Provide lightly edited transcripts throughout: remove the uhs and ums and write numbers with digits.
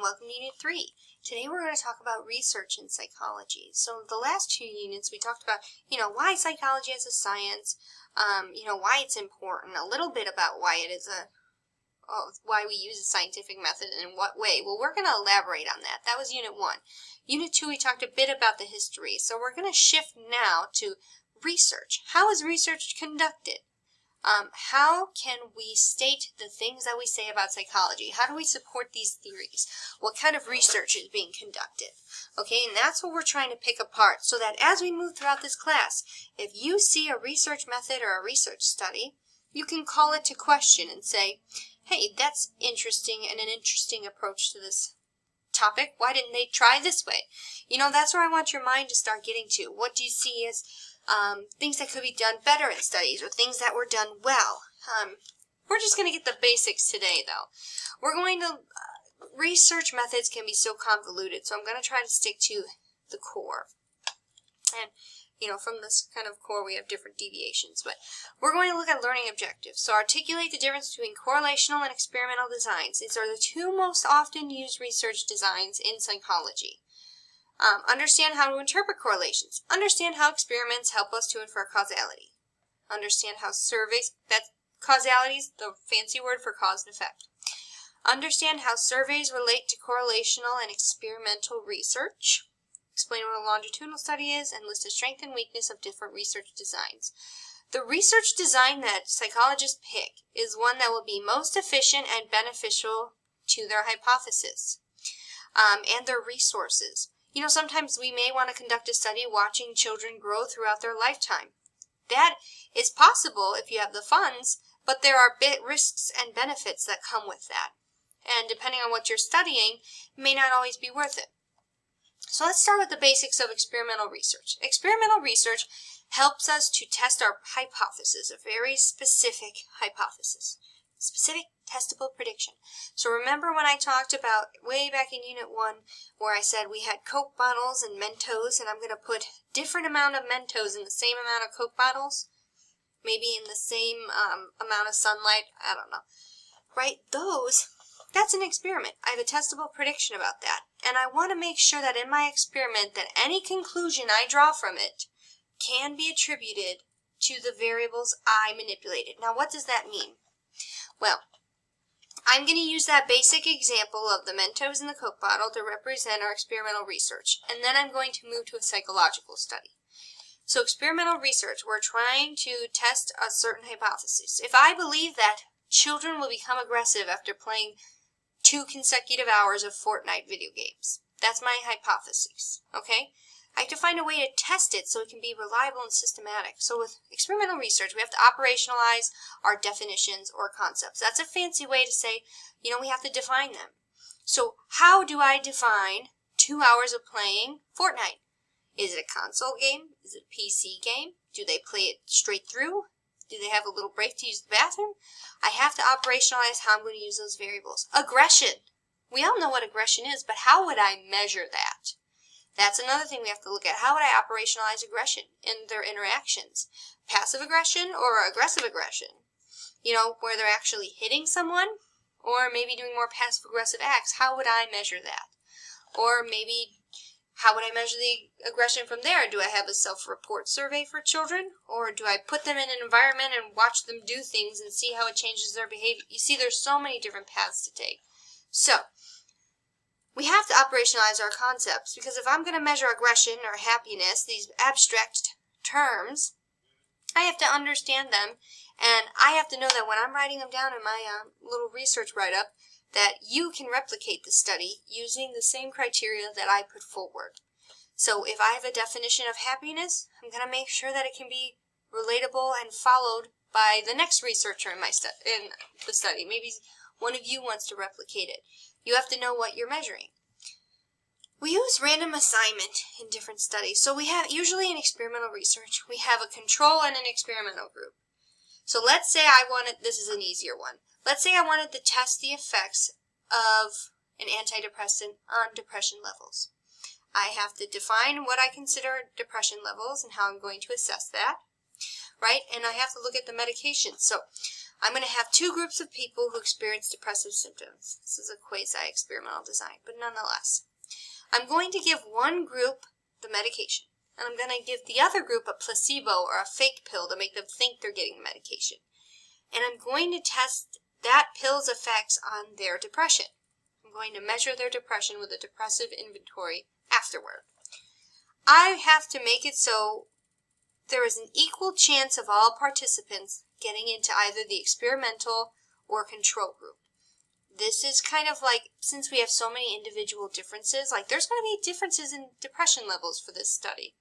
and welcome to Unit 3. Today we're going to talk about research in psychology. So the last two units we talked about, why psychology as a science, why it's important, a little bit about why it is why we use a scientific method and in what way. Well, we're going to elaborate on that. That was Unit 1. Unit 2, we talked a bit about the history. So we're going to shift now to research. How is research conducted? How can we state the things that we say about psychology? How do we support these theories? What kind of research is being conducted? Okay, and that's what we're trying to pick apart so that as we move throughout this class, if you see a research method or a research study, you can call it to question and say, hey, that's interesting and an interesting approach to this topic. Why didn't they try this way? That's where I want your mind to start getting to. What do you see as things that could be done better in studies or things that were done well? We're just going to get the basics today, though. We're going to, research methods can be so convoluted, so I'm going to try to stick to the core. And, from this kind of core, we have different deviations, but we're going to look at learning objectives. So articulate the difference between correlational and experimental designs. These are the two most often used research designs in psychology. Understand how to interpret correlations. Understand how experiments help us to infer causality. Understand how surveys, causality is the fancy word for cause and effect. Understand how surveys relate to correlational and experimental research. Explain what a longitudinal study is and list the strength and weakness of different research designs. The research design that psychologists pick is one that will be most efficient and beneficial to their hypothesis and their resources. Sometimes we may want to conduct a study watching children grow throughout their lifetime. That is possible if you have the funds, but there are risks and benefits that come with that. And depending on what you're studying, it may not always be worth it. So let's start with the basics of experimental research. Experimental research helps us to test our hypothesis, a very specific hypothesis. Specific testable prediction. So remember when I talked about way back in Unit 1 where I said we had Coke bottles and Mentos, and I'm going to put different amount of Mentos in the same amount of Coke bottles? Maybe in the same amount of sunlight? I don't know. Right? That's an experiment. I have a testable prediction about that. And I want to make sure that in my experiment that any conclusion I draw from it can be attributed to the variables I manipulated. Now what does that mean? Well, I'm going to use that basic example of the Mentos in the Coke bottle to represent our experimental research, and then I'm going to move to a psychological study. So experimental research, we're trying to test a certain hypothesis. If I believe that children will become aggressive after playing 2 consecutive hours of Fortnite video games, that's my hypothesis, okay? I have to find a way to test it so it can be reliable and systematic. So with experimental research, we have to operationalize our definitions or concepts. That's a fancy way to say, we have to define them. So how do I define 2 hours of playing Fortnite? Is it a console game? Is it a PC game? Do they play it straight through? Do they have a little break to use the bathroom? I have to operationalize how I'm going to use those variables. Aggression. We all know what aggression is, but how would I measure that? That's another thing we have to look at. How would I operationalize aggression in their interactions? Passive aggression or aggressive aggression? Where they're actually hitting someone or maybe doing more passive aggressive acts. How would I measure that? Or maybe how would I measure the aggression from there? Do I have a self-report survey for children? Or do I put them in an environment and watch them do things and see how it changes their behavior? You see, there's so many different paths to take. So we have to operationalize our concepts, because if I'm going to measure aggression or happiness, these abstract terms, I have to understand them, and I have to know that when I'm writing them down in my little research write-up, that you can replicate the study using the same criteria that I put forward. So if I have a definition of happiness, I'm going to make sure that it can be relatable and followed by the next researcher in the study. Maybe one of you wants to replicate it. You have to know what you're measuring. We use random assignment in different studies. So we have, usually in experimental research, we have a control and an experimental group. So let's say this is an easier one. Let's say I wanted to test the effects of an antidepressant on depression levels. I have to define what I consider depression levels and how I'm going to assess that, right? And I have to look at the medications. So I'm going to have two groups of people who experience depressive symptoms. This is a quasi-experimental design, but nonetheless. I'm going to give one group the medication, and I'm going to give the other group a placebo or a fake pill to make them think they're getting the medication. And I'm going to test that pill's effects on their depression. I'm going to measure their depression with a depressive inventory afterward. I have to make it so there is an equal chance of all participants getting into either the experimental or control group. This is kind of like, since we have so many individual differences, like there's going to be differences in depression levels for this study.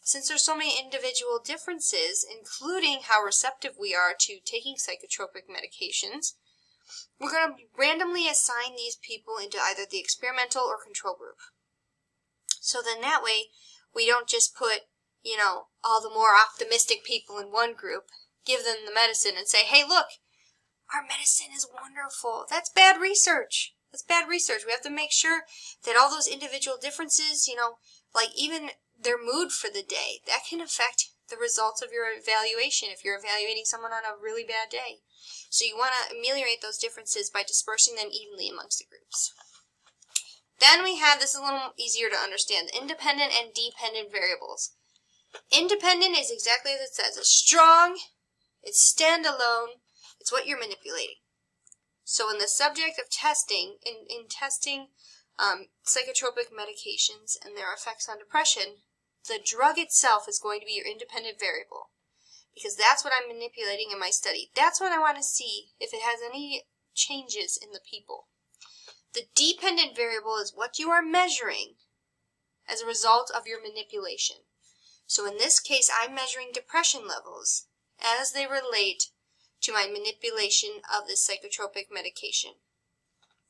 Since there's so many individual differences, including how receptive we are to taking psychotropic medications, we're going to randomly assign these people into either the experimental or control group. So then that way, we don't just put, all the more optimistic people in one group, give them the medicine and say, hey, look, our medicine is wonderful. That's bad research. That's bad research. We have to make sure that all those individual differences, like even their mood for the day, that can affect the results of your evaluation if you're evaluating someone on a really bad day. So you want to ameliorate those differences by dispersing them evenly amongst the groups. Then we have, this is a little easier to understand, independent and dependent variables. Independent is exactly as it says. It's strong, it's standalone, it's what you're manipulating. So in the subject of testing, in testing psychotropic medications and their effects on depression, the drug itself is going to be your independent variable, because that's what I'm manipulating in my study. That's what I want to see if it has any changes in the people. The dependent variable is what you are measuring as a result of your manipulation. So in this case, I'm measuring depression levels as they relate to my manipulation of this psychotropic medication.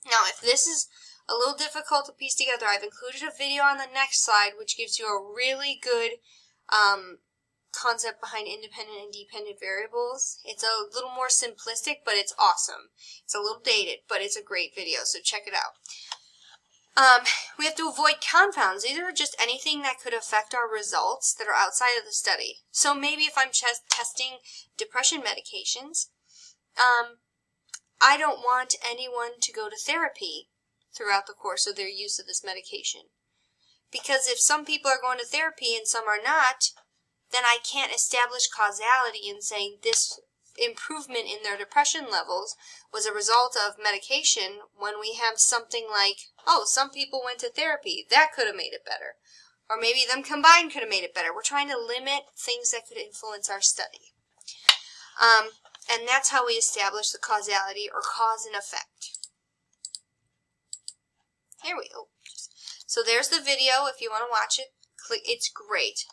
Now, if this is a little difficult to piece together, I've included a video on the next slide which gives you a really good concept behind independent and dependent variables. It's a little more simplistic, but it's awesome. It's a little dated, but it's a great video, so check it out. We have to avoid confounds. These are just anything that could affect our results that are outside of the study. So maybe if I'm testing depression medications, I don't want anyone to go to therapy throughout the course of their use of this medication. Because if some people are going to therapy and some are not, then I can't establish causality in saying this improvement in their depression levels was a result of medication when we have something like, oh, some people went to therapy, that could have made it better. Or maybe them combined could have made it better. We're trying to limit things that could influence our study. And that's how we establish the causality or cause and effect. Here we go. So there's the video if you want to watch it. It's great.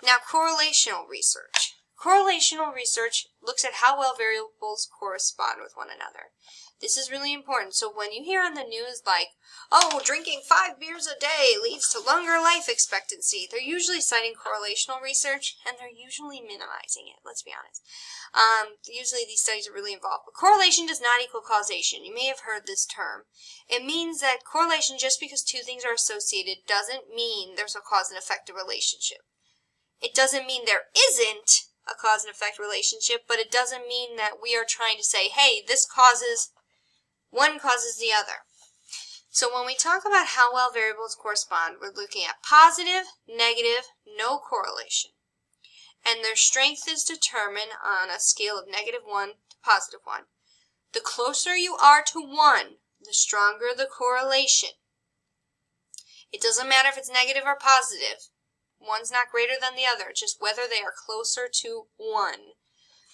Now, correlational research. Correlational research looks at how well variables correspond with one another. This is really important. So when you hear on the news like, oh, drinking 5 beers a day leads to longer life expectancy, they're usually citing correlational research, and they're usually minimizing it, let's be honest. Usually these studies are really involved. But correlation does not equal causation. You may have heard this term. It means that correlation, just because two things are associated, doesn't mean there's a cause and effect relationship. It doesn't mean there isn't a cause and effect relationship, but it doesn't mean that we are trying to say, hey, this causes, one causes the other. So when we talk about how well variables correspond, we're looking at positive, negative, no correlation. And their strength is determined on a scale of -1 to +1. The closer you are to 1, the stronger the correlation. It doesn't matter if it's negative or positive. One's not greater than the other, just whether they are closer to 1.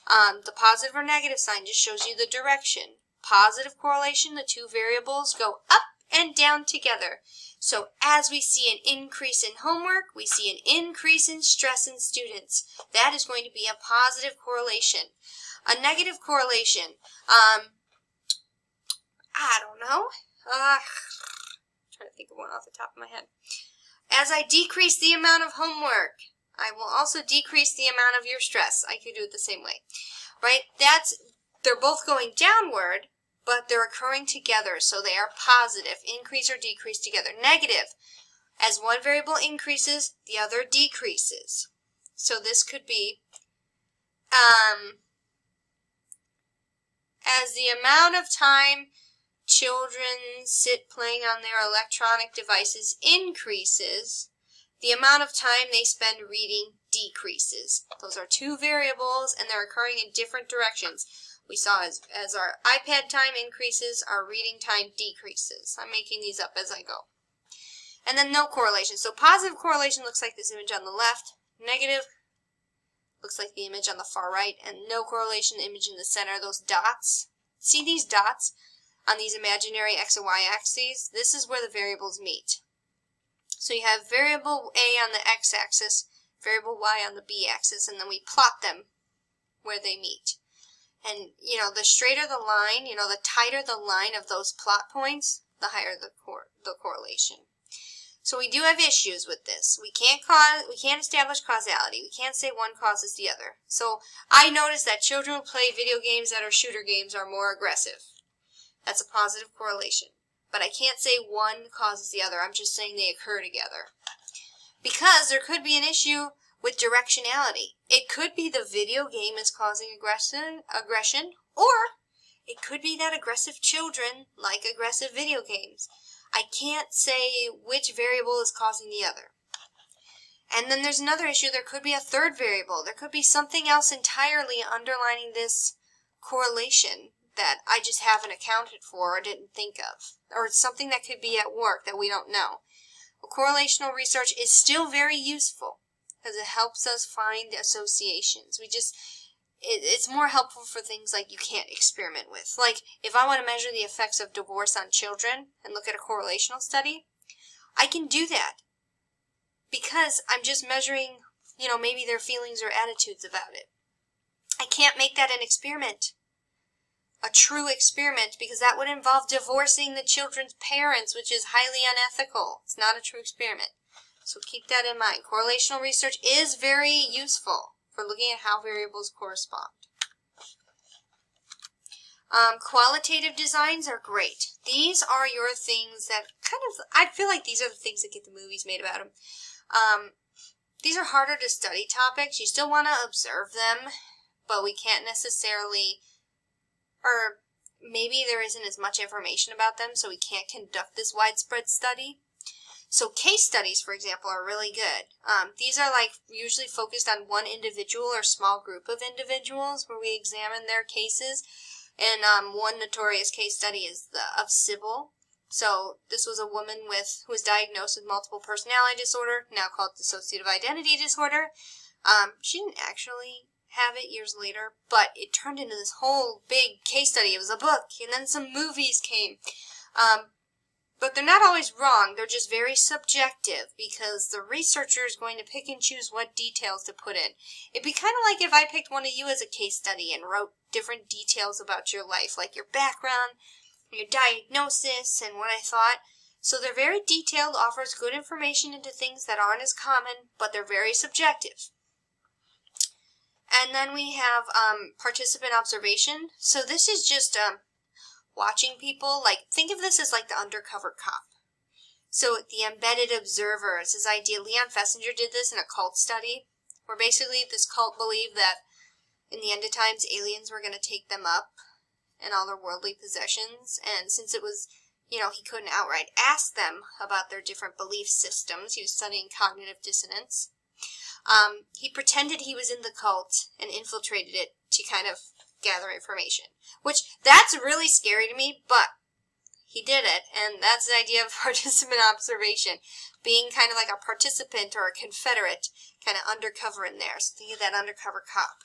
The positive or negative sign just shows you the direction. Positive correlation, the two variables go up and down together. So as we see an increase in homework, we see an increase in stress in students. That is going to be a positive correlation. A negative correlation, I don't know. I'm trying to think of one off the top of my head. As I decrease the amount of homework, I will also decrease the amount of your stress. I could do it the same way, right? They're both going downward, but they're occurring together, so they are positive, increase or decrease together. Negative, as one variable increases, the other decreases. So this could be, as the amount of time children sit playing on their electronic devices increases, the amount of time they spend reading decreases. Those are two variables, and they're occurring in different directions. We saw as our iPad time increases, our reading time decreases. I'm making these up as I go. And then no correlation. So positive correlation looks like this image on the left. Negative looks like the image on the far right. And no correlation, the image in the center. Those dots. See these dots on these imaginary x and y axes? This is where the variables meet. So you have variable A on the x-axis, variable y on the b-axis, and then we plot them where they meet. And, the straighter the line, the tighter the line of those plot points, the higher the correlation. So we do have issues with this. We can't establish causality. We can't say one causes the other. So I noticed that children who play video games that are shooter games are more aggressive. That's a positive correlation. But I can't say one causes the other. I'm just saying they occur together. Because there could be an issue with directionality. It could be the video game is causing aggression, or it could be that aggressive children like aggressive video games. I can't say which variable is causing the other. And then there's another issue. There could be a third variable. There could be something else entirely underlining this correlation that I just haven't accounted for or didn't think of. Or something that could be at work that we don't know. Correlational research is still very useful because it helps us find associations. It's more helpful for things like you can't experiment with. Like, if I want to measure the effects of divorce on children and look at a correlational study, I can do that because I'm just measuring, maybe their feelings or attitudes about it. I can't make that an experiment, a true experiment, because that would involve divorcing the children's parents, which is highly unethical. It's not a true experiment. So keep that in mind. Correlational research is very useful for looking at how variables correspond. Qualitative designs are great. These are your things that I feel like these are the things that get the movies made about them. These are harder to study topics. You still want to observe them, but we can't necessarily, or maybe there isn't as much information about them, so we can't conduct this widespread study. So case studies, for example, are really good. These are usually focused on one individual or small group of individuals where we examine their cases. And one notorious case study is of Sybil. So this was a woman who was diagnosed with multiple personality disorder, now called dissociative identity disorder. She didn't actually have it years later, but it turned into this whole big case study. It was a book, and then some movies came. But they're not always wrong. They're just very subjective because the researcher is going to pick and choose what details to put in. It'd be kind of like if I picked one of you as a case study and wrote different details about your life, like your background, your diagnosis, and what I thought. So they're very detailed, offers good information into things that aren't as common, but they're very subjective. And then we have participant observation. So this is just watching people, think of this as like the undercover cop. So the embedded observer is this idea. Leon Fessinger did this in a cult study, where basically this cult believed that in the end of times aliens were going to take them up and all their worldly possessions. And since it was, he couldn't outright ask them about their different belief systems, he was studying cognitive dissonance. He pretended he was in the cult and infiltrated it to kind of gather information, which that's really scary to me, but he did it, and that's the idea of participant observation, being kind of like a participant or a confederate, kind of undercover in there. So think of that undercover cop.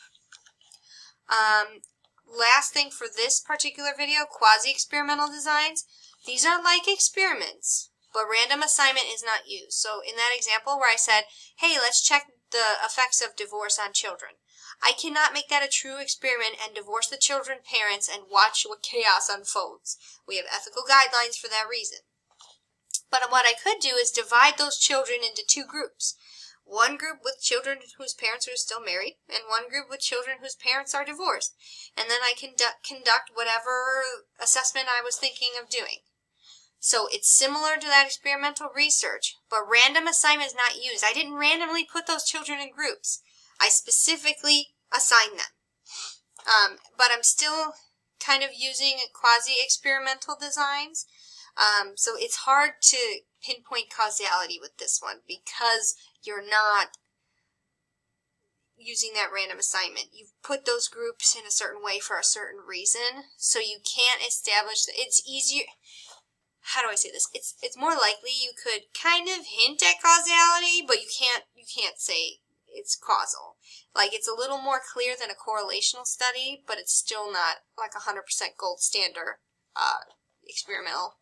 Last thing for this particular video, quasi-experimental designs. These are like experiments, but random assignment is not used. So in that example where I said, hey, let's check the effects of divorce on children, I cannot make that a true experiment and divorce the children's parents and watch what chaos unfolds. We have ethical guidelines for that reason. But what I could do is divide those children into two groups. One group with children whose parents are still married, and one group with children whose parents are divorced. And then I conduct whatever assessment I was thinking of doing. So it's similar to that experimental research, but random assignment is not used. I didn't randomly put those children in groups. I specifically assign them. But I'm still kind of using quasi-experimental designs. So it's hard to pinpoint causality with this one because you're not using that random assignment. You've put those groups in a certain way for a certain reason, so you can't establish that. It's easier. How do I say this? It's more likely you could kind of hint at causality, but you can't say it's causal. Like, it's a little more clear than a correlational study, but it's still not like 100% gold standard experimental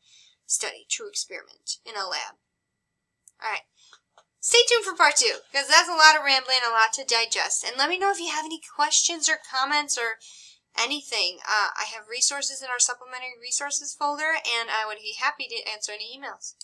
study, true experiment in a lab. All right. Stay tuned for part 2, because that's a lot of rambling, a lot to digest. And let me know if you have any questions or comments or anything. I have resources in our supplementary resources folder, and I would be happy to answer any emails.